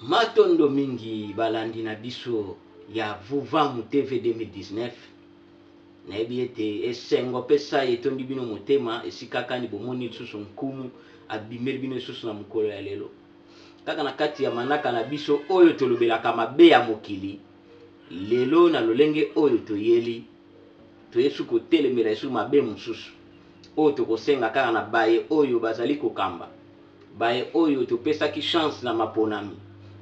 Matondo mingi balandi na biso ya Vuvamu TV 2019 na ebi ete esengo pesa etondi bino motema esika kani bomoni lisusu nkumu abimeli bino lisusu na mokolo ya lelo kaka na kati ya manaka na biso oyo tolobelaka mabe ya mokili lelo na lolenge oyo toyeli toyesu kotelemela esu mabe mosusu oyo tokosenga kaka na baye oyo bazali kokamba baye oyo topesaki chance na maponami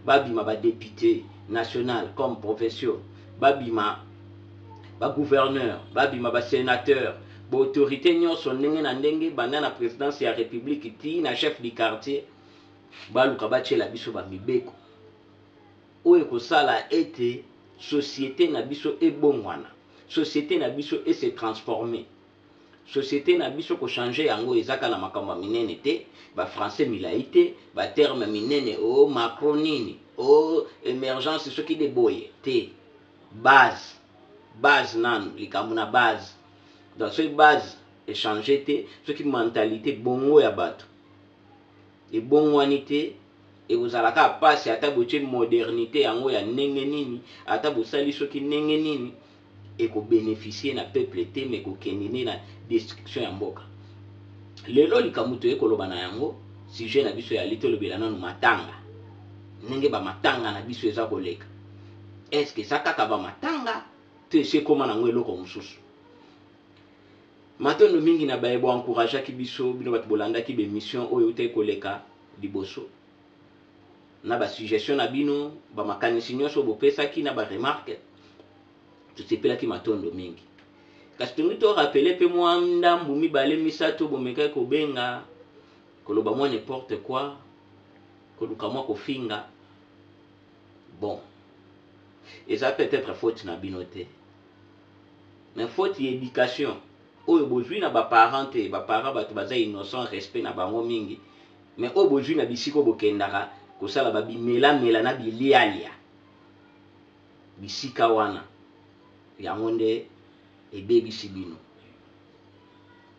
babima ba député national comme professeur babima ba gouverneur babima ba sénateur ba autorité nyonso ndenge na ndenge banda na présidence ya république ti na chef du quartier baluka batiela biso ba mibeko oyo kosala ete société na biso ebongwana société na biso se transformer société na biso ko changer yango ezaka na makambo minene te ba français milai te ba terme minene o macronini o émergence soki de boye te base nanu likambo na base donc ce base échanger te soki mentalité bongo ya bato e bongwani te e kozalaka pasi ata botie modernité yango ya ndenge nini ata bosali soki ndenge nini et ko bénéficier na peuple te mais ko kendine na destruction ya mboka lelo likambo to ekoloba na yango sujet na biso ya lito lobela nanu matanga ndenge ba matanga na biso eza koleka est-ce que ça kaka ba matanga te ese koma nango eloko mosusu matondo mingi na baye bo encourager ki biso bino bato bolandaki be mission oyo te koleka liboso na ba suggestion na bino ba makanisi nyonso bopesaki na ba remarque tosepelaki matondo mingi kasi tongi to rappele pe mwa ndambu mibale misato bomekaki kobenga koloba mwa n'importe quoi koluka mwa kofinga bon eza peut-être faute na bino te mais faute ya éducation oyo bozwi na baparent te baparent bato baza innocent respect na bango mingi mais oyo bozwi na bisika bokendaka kosala babimelamela na bilialia bisika wana yango nde ebebisi bino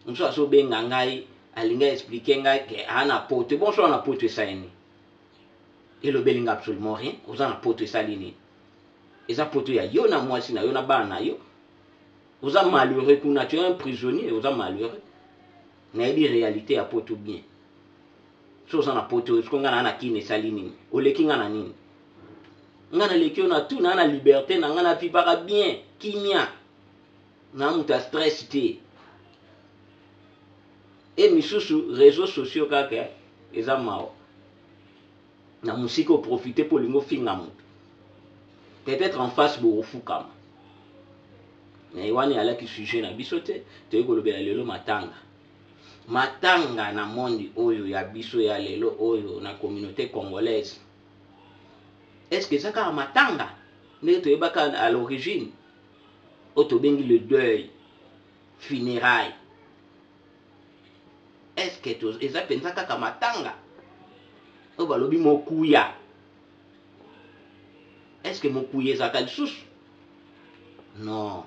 mosusu azobenga ngai alinga explike ngai ke ana poto bon so ana poto esalini elobeli nga absolument rien oza na poto esalini eza poto ya yo na mwasi na yo na bana na yo oza malheureux kuna tu es un prisonnier oza malheureux nayebi réalité ya poto bien so oza na poto siko nga na kini esali nini oleki nga na nini nga naleki yo na tout na na liberté na nga na vivaka bien kimia na mutu ya stress te e misusu réseaux sociaux kaka eza mao na musika oprofite mpo olingi ofinga motu peut-être en face bokofukama na ewani alaki sujet na biso te toyei kolobela lelo matanga na monde oyo ya biso ya lelo oyo na communauté congolaise est-ce que eza kaka matanga ndenge toyebaka à l'origine oyo tobengi le deuil funérailles est-ce que eza mpenza kaka matanga oyo balobi mokuya est-ce que mokuya ezalaka lisusu non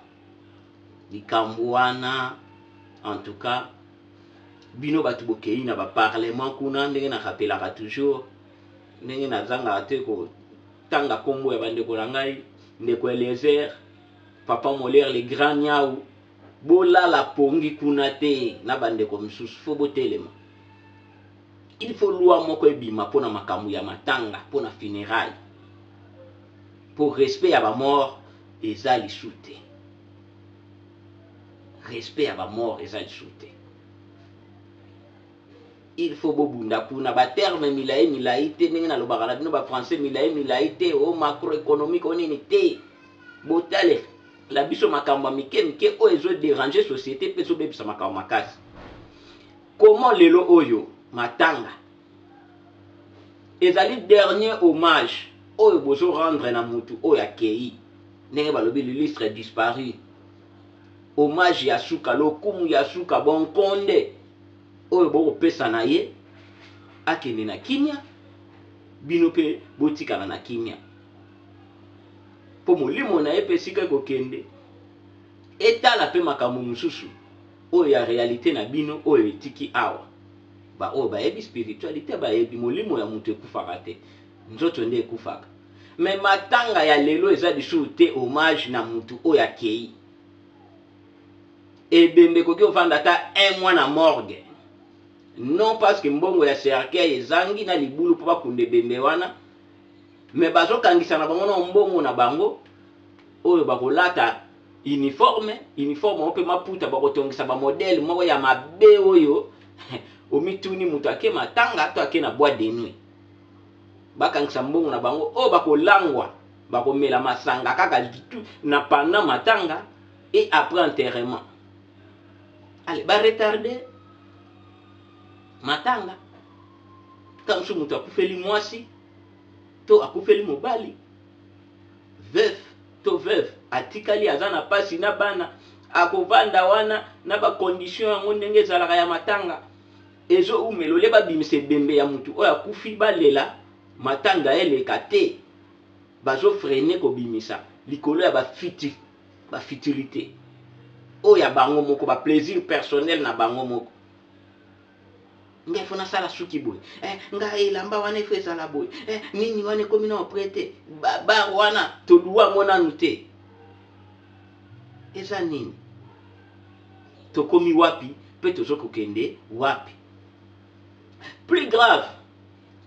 likambo wana en tout cas bino bato bokei na baparlement kuna ndenge narapelaka toujours ndenge nazangaka te kotanga nkombo ya bandeko na ngai ndeko Eliezer papa Molaire le grand nyau bolala pongi kuna te na bandeko misusu fo botelema il faut loi moko ebima mpona makambo ya matanga mpona funérailles pour respect ya bamort eza lisu te respect ya bamort eza lisu te il faut bobunda kuna baterme milai te ndenge nalobaka na bino bafrançais milai te o macroéconomique o nini te botale la biso makambo ya mike oyo ezodéranger société mpe ezobebisa makambo makasi comment lelo oyo matanga ezali dernier hommage oyo bozorendre na mutu oyo akei ndenge balobi l'illustre disparu hommage ya suka lokumu ya suka bonkonde oyo bokopesa na ye akende na kimia bino mpe botikala na kimia mpo molimo na ye mpe esika ekokende etala mpe makambo mosusu oyo ya réalité na bino oyo etiki awa baoyo bayebi spiritualité bayebi molimo ya moto ekufaka te nzoto nde ekufaka. Me matanga ya lelo eza lisusu te hommage na mutu oyo akei. Ebembe koki ovanda ata 1 mois na morgue. Non parce que mbongo ya cercueil ezangi na libulu mpo bakunda ebembe wana, me bazokangisa na bango na mbongo na bango oyo bakolata uniforme oyo mpe maputa bakotongisa bamodele moko ya mabe oyo omituni mutu ake matanga to ake na boîte de nuit. Bakangisa mbongo na bango oyo bakolangwa bakomela masanga kaka na pendant matanga et après enterrement. Allez, retarder matanga. Comme si mutu akufeli mwasi to akufeli mobali, veuf to veuve atikali aza na pasi na bana, akovanda wana na bakondition yango ndenge ezalaka ya matanga. Ezo umelole babimisa ebembe ya mutu oyo akufi balela matanga eleka te, bazofrene kobimisa likolo ya bafutilité oyo ya bango moko, baplaisir personnel na bango moko. Ngai fona sala suki boy, ngai elamba wana efo ezala boy, nini wana ekomi na oprete, bar wana toluwa monanu te. Eza nini? Tokomi wapi mpe tozokokende wapi? Plus grave,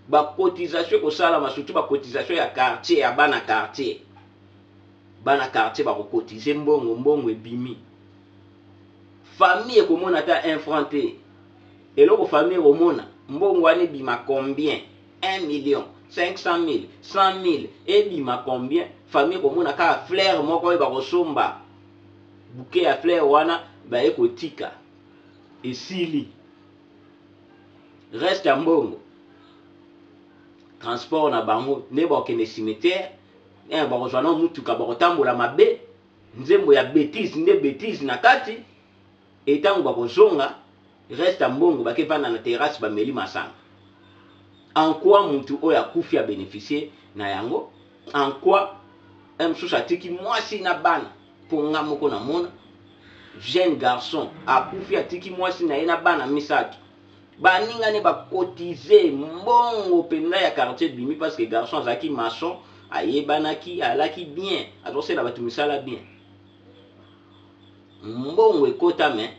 bacotisation kosalama, surtout bacotisation ya quartier, ya bana quartier. Bana quartier bakokotize mbongo ebimi. Famille ekomona ata infranté. Eloko famille ekomona mbongo wana ebima combien? 1 million, 500 000, 100 000, ebima combien? Famille ekomona kaka fleur moko oyo bakosomba. Bouquet ya fleur wana baye kotika esili. Reste ya mbongo transport na bango nde bakokende cimetière, bakozwa na mutuka bakotambola mabe, nzembo ya bêtise nde bêtise na kati. Etango bakozonga reste ya mbongo bakevanda na terrasse bameli masanga. En quoi mutu oyo akufi a bénéficier na yango? En quoi msusu atiki mwasi na bana? Ponga moko na mona jeune garçon akufi atiki mwasi na ye na bana misato, baningani bakotize mbongo penza ya quartier bimi parce que garçon azalaki maçon, ayebanaki alaki bien, azosela bato misala bien. Mbongo ekota me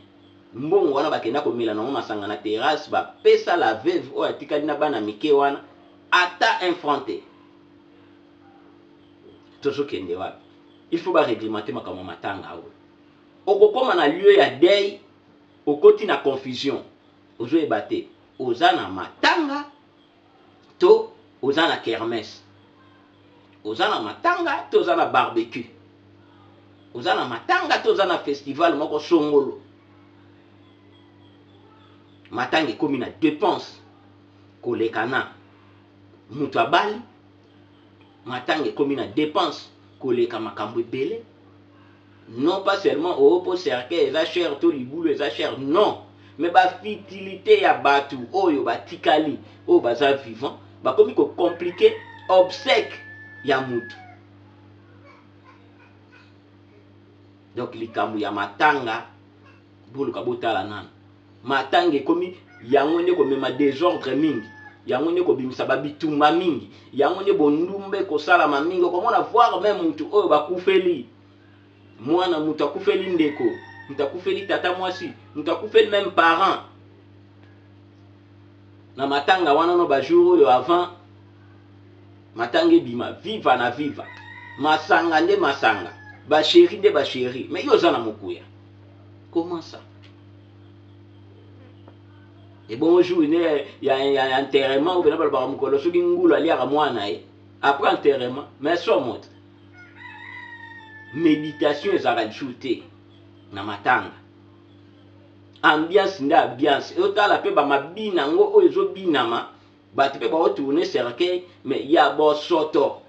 mbongo wana bakenda komela nango masanga na terrasse, bapesa la veuve oyo atikali na bana mike wana ata infranté. Tozokende wapi? Il faut baréglementer makambo matanga awa. Okokoma na lieu ya deuil, okoti na confusion. Ozoyeba te oza na matanga to oza na kermesse. Oza na matanga to oza na barbecue. Oza na matanga to oza na festival moko songolo. Matanga ekomi na dépense koleka na mutu abali. Matanga ekomi na dépense koleka makambo ebele. Non pas seulement po cercueil eza cher to libulu eza cher, non, mais bafutilité ya batu oyo batikali oyo baza vivant bakomi ko compliquer obsèque ya mutu. Donc likambo ya matanga boluka botala nana. Matanga ekomi yango nde komema désordre mingi, yango nde kobimisa babitumba mingi, yango nde bondumbe kosalama mingi. Okomona voir même mutu oyo bakufeli, mwana mutu akufeli ndeko, mutu akufeli tata mwasi, mutu akufeli même parent. Na matanga wana no bajour oyo avant matanga ebima viva na viva, masanga nde masanga, bachéri nde bachéri. Mais yo za na mokuya, comment ça? Et bon jour il y a enterrement ou bien balba mukolo soki ngulu aliaka mwana ye après enterrement, mais so montre méditation ezaka chuté na matanga. Ambiance nda ambiance otala pe ba mabina ngo oyo ezobinama bati pe ba otourner cercueil, mais ya bosoto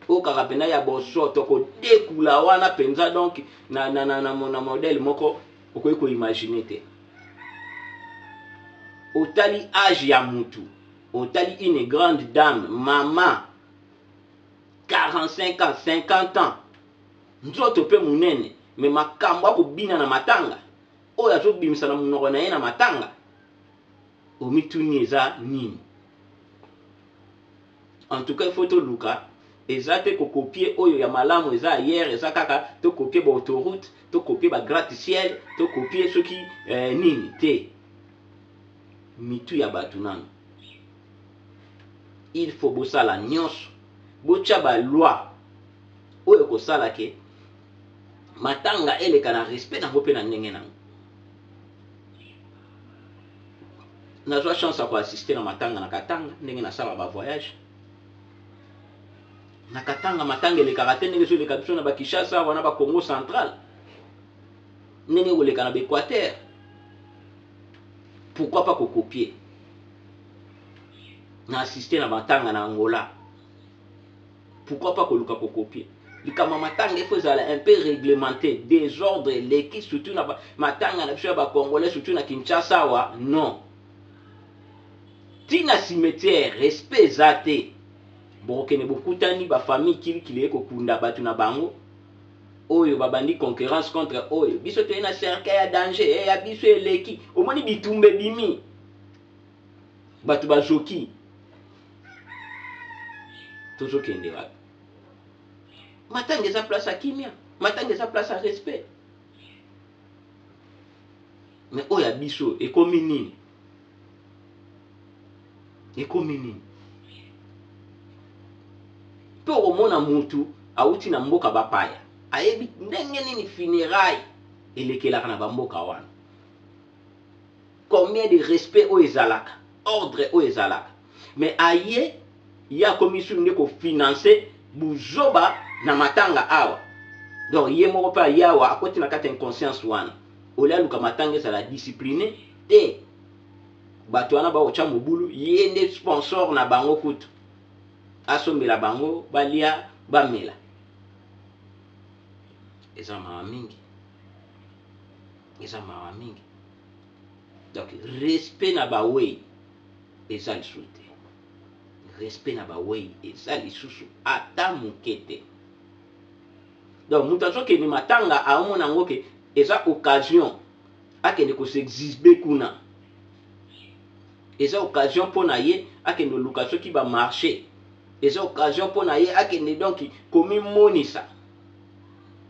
okaka pena ya bosoto ko dekula wana penza. Donc na modèle moko okoki ko imaginer te. Otali âge ya mutu, otali une grande dame, maman 45 ans, 50 ans, nzoto pe munene, mais makambo akobina na matanga oyo azobimisa na munoko na ye na matanga, omituni eza nini? en tout cas il faut toluka eza te kokopier oyo ya malamu eza ailleurs eza kaka tokopier baautoroute tokopier bagratte-ciel tokopier soki nini te mitu ya bato nano. Il faut bosala nyonso botya baloi oyo kosala ke matanga eleka na respect nango mpe na ndenge nango. Nazwa chance ya koassiste na matanga na Katanga ndenge nasala bavoyage na Katanga. Matanga elekaka te ndenge ezoleka biso na bakishasa wana bacongo central ndenge koleka na baéquateur. Pourquoi pas kokopier na assister na matanga na Angola? Pourquoi pas koluka kokopier likama matanga? Il faut ezala un peu réglementé, désordre leki surtout na matanga na biso ya bakongolais surtout na Kinshasa wa non. Tina cimetière respect eza te bokene bokutani bafamille kilikili ekokunda bato na bango oyo babandi concurrence contre oyo biso toye na cercle ya danger ya biso eleki omoni bitumbe bimi bato bazoki tozokende wapi? Matanga eza place ya kimia, matanga eza place ya respect. Mais oyo ya biso ekomi nini? Ekomi nini? Pe okomona mutu auti na mboka bapaya ayebi ndenge nini funérailles elekelaka na bamboka wana. Combien de respect oyo ezalaka, ordre oyo ezalaka, mais aye ya commission nde kofinanse buzoba na matanga awa. Donc ye moko mpe aye awa akoti na kati ya inconscience wana olia luka matanga ezala discipliné te bato wana baotya mobulu ye nde sponsor na bango kutu asombela bango balia bamela. Eza mawa mingi, eza mawa mingi. Donc respect na bawei eza lisusu te, respect na bawei eza lisusu ata moke te. Donc mutu azokende matanga aomona yango ke eza occasion akende koseexhibe kuna, eza occasion mpo na ye akende oluka soki bamarché, eza occasion mpo na ye akende donc komimonisa.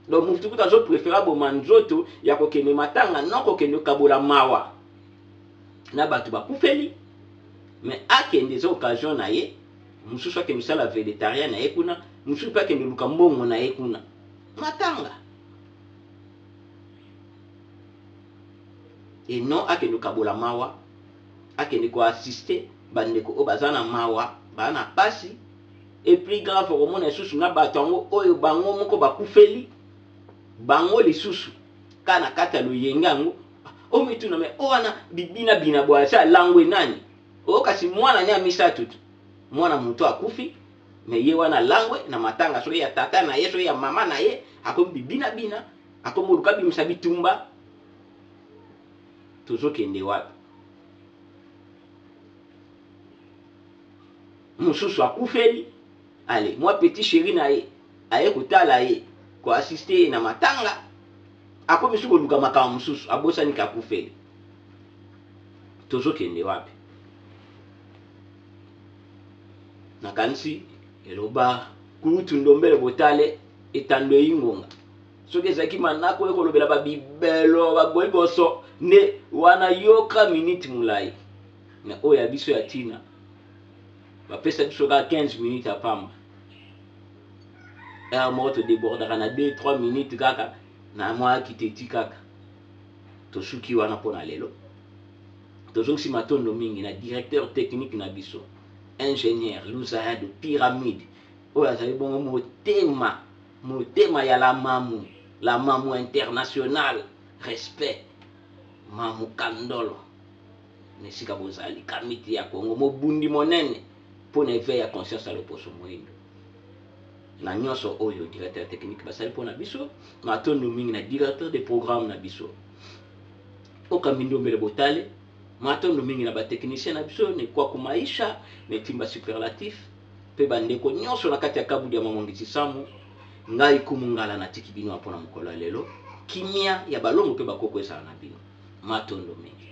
Donc mutu kutu azopréféra boma nzoto ya kokende matanga non kokende kabola mawa na bato bakufeli, mais akende eza occasion na ye mosusu akende misala végétarien na ye kuna, mosusu mpe akende luka mbongo na ye kuna matanga. Et non akende kabola mawa akende koassiste bandeko oyo baza na mawa bana pasi. Et plus grave okomona lisusu na bato yango oyo bango moko bakufeli bango lisusu kana kati ya loyenge yango omituna me owana bibina bina bwa sa langwe nani o kasi mwana nya misatu tu mwana mutu akufi me ye wana langwe na matanga so ya tata na ye so ya mama na ye akomi bibina bina akomi luka bimisa bitumba. Tozokende wapi? Mususu akufeli allez moi petit chéri na ye aye kotala ye ko assister na matanga akomi suko luka makama mususu abosani kakufeli. Tozokende wapi? Nakanisi eloba kutu ndombele botale etando ingonga soki ezaki manako ekolobela babibelo bagoigoso ne wana yoka minute mulai na oyo ya biso ya tina bapesa biso ka 15 minutes apamba ya moto débordaka na 2-3 minutes kaka na mwa kiteti kaka tosuki wana mpona lelo. Tozongisi matondo mingi na directeur technique na biso ingénieur Luzaya de Pyramide oyo azali bongo motema ya la mamu international respect mamu kandolo nesika bozali kamiti ya Kongo mobundi monene mpona éveil ya conscience ya loposo moyindo na nyonso oyo directeur technique basali mpona biso matondo mingi na directeur de programme na biso okambi ndombele botale matondo mingi na batechnicien na biso ne kwa kumaisha ne timba superlatif pe bandeko nyonso na kati ya kabudi ya mamongisi samu ngai kumungala na tiki bino mpona mokolo lelo kimia ya balongo pe bakoko esala na bino matondo mingi.